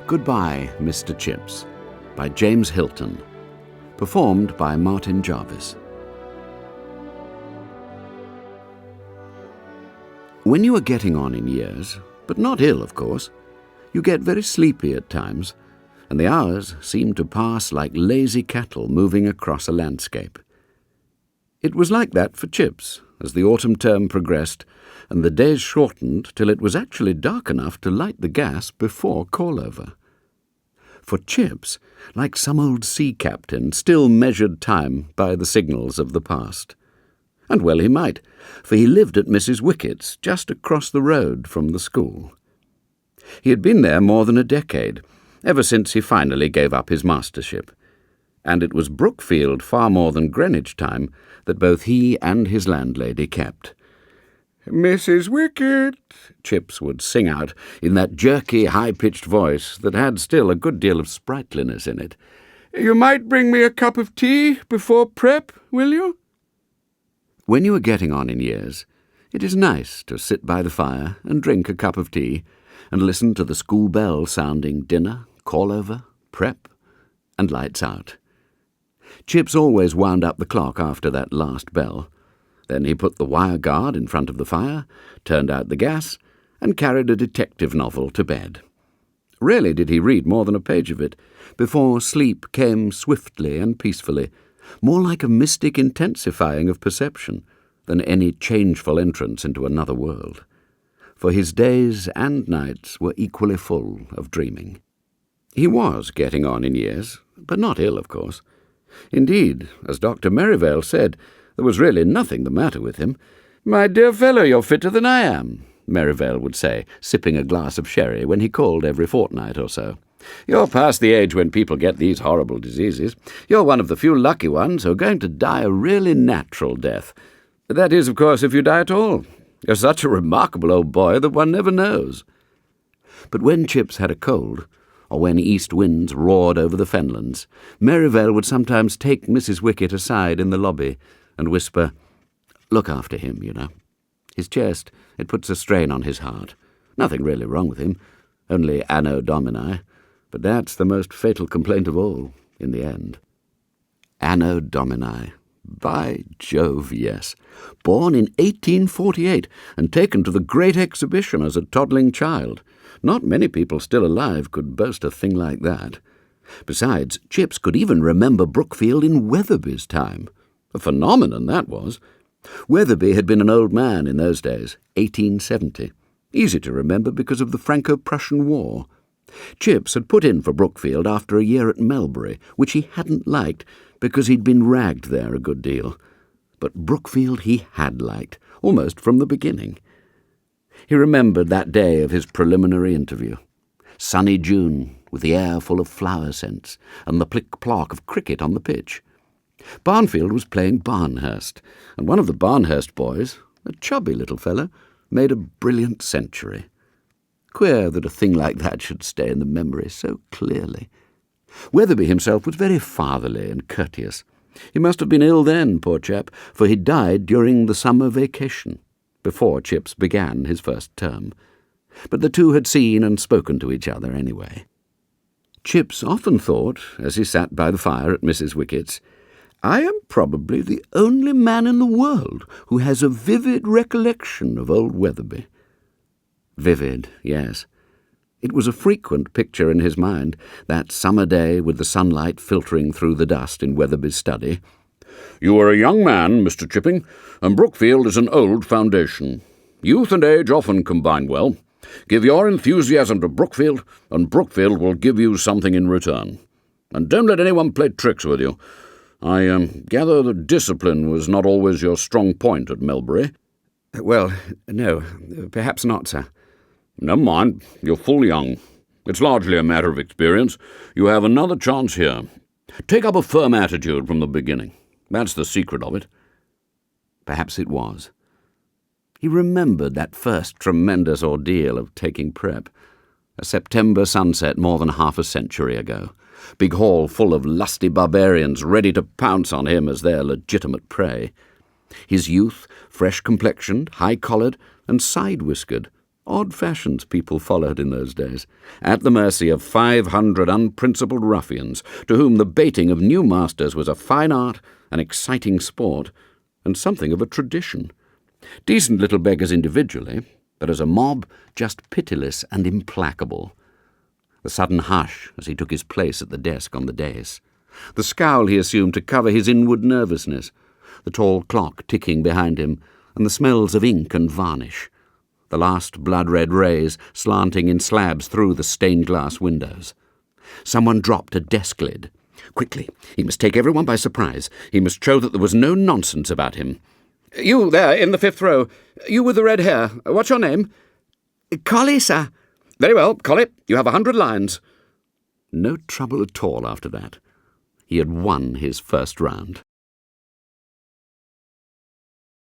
Goodbye, Mr. Chips, by James Hilton, performed by Martin Jarvis. When you are getting on in years, but not ill, of course, you get very sleepy at times, and the hours seem to pass like lazy cattle moving across a landscape. It was like that for Chips as the autumn term progressed and the days shortened till it was actually dark enough to light the gas before call-over. For Chips, like some old sea captain, still measured time by the signals of the past. And well he might, for he lived at Mrs. Wickett's, just across the road from the school. He had been there more than a decade, ever since he finally gave up his mastership, and it was Brookfield far more than Greenwich time that both he and his landlady kept. "Mrs. Wickett," Chips would sing out in that jerky, high-pitched voice that had still a good deal of sprightliness in it. "You might bring me a cup of tea before prep, will you?" When you are getting on in years, it is nice to sit by the fire and drink a cup of tea and listen to the school bell sounding dinner, call-over, prep, and lights out. Chips always wound up the clock after that last bell. Then he put the wire guard in front of the fire, turned out the gas, and carried a detective novel to bed. Rarely did he read more than a page of it, before sleep came swiftly and peacefully, more like a mystic intensifying of perception than any changeful entrance into another world. For his days and nights were equally full of dreaming. He was getting on in years, but not ill, of course. Indeed, as Dr. Merivale said, there was really nothing the matter with him. "My dear fellow, you're fitter than I am," Merivale would say, sipping a glass of sherry when he called every fortnight or so. "You're past the age when people get these horrible diseases. You're one of the few lucky ones who are going to die a really natural death. That is, of course, if you die at all. You're such a remarkable old boy that one never knows." But when Chips had a cold, or when east winds roared over the fenlands, Merivale would sometimes take Mrs. Wickett aside in the lobby and whisper, "Look after him, you know. His chest, it puts a strain on his heart. Nothing really wrong with him, only anno domini, but that's the most fatal complaint of all, in the end." Anno domini. By Jove, yes. Born in 1848 and taken to the Great Exhibition as a toddling child. Not many people still alive could boast a thing like that. Besides, Chips could even remember Brookfield in Weatherby's time. A phenomenon, that was. Weatherby had been an old man in those days, 1870. Easy to remember because of the Franco-Prussian War. Chips had put in for Brookfield after a year at Melbury, which he hadn't liked because he'd been ragged there a good deal. But Brookfield he had liked, almost from the beginning. He remembered that day of his preliminary interview. Sunny June, with the air full of flower scents, and the plick-plock of cricket on the pitch. Barnfield was playing Barnhurst, and one of the Barnhurst boys, a chubby little fellow, made a brilliant century. Queer that a thing like that should stay in the memory so clearly. Weatherby himself was very fatherly and courteous. He must have been ill then, poor chap, for he died during the summer vacation, before Chips began his first term. But the two had seen and spoken to each other anyway. Chips often thought, as he sat by the fire at Mrs. Wickett's, "I am probably the only man in the world who has a vivid recollection of old Weatherby." Vivid, yes. It was a frequent picture in his mind, that summer day with the sunlight filtering through the dust in Weatherby's study. "You are a young man, Mr. Chipping, and Brookfield is an old foundation. Youth and age often combine well. Give your enthusiasm to Brookfield, and Brookfield will give you something in return. And don't let anyone play tricks with you. I gather that discipline was not always your strong point at Melbury." "Well, no, perhaps not, sir." "Never mind, you're full young. It's largely a matter of experience. You have another chance here. Take up a firm attitude from the beginning. That's the secret of it." Perhaps it was. He remembered that first tremendous ordeal of taking prep. A September sunset more than half a century ago. Big hall full of lusty barbarians ready to pounce on him as their legitimate prey. His youth, fresh-complexioned, high-collared, and side-whiskered, Odd fashions people followed in those days, at the mercy of 500 unprincipled ruffians, to whom the baiting of new masters was a fine art, an exciting sport, and something of a tradition. Decent little beggars individually, but as a mob, just pitiless and implacable. The sudden hush as he took his place at the desk on the dais, the scowl he assumed to cover his inward nervousness, the tall clock ticking behind him, and the smells of ink and varnish, the last blood-red rays slanting in slabs through the stained-glass windows. Someone dropped a desk lid. Quickly, he must take everyone by surprise. He must show that there was no nonsense about him. "You there, in the 5th row. You with the red hair. What's your name?" "Collie, sir." "Very well, Collie. You have 100 lines." No trouble at all after that. He had won his first round.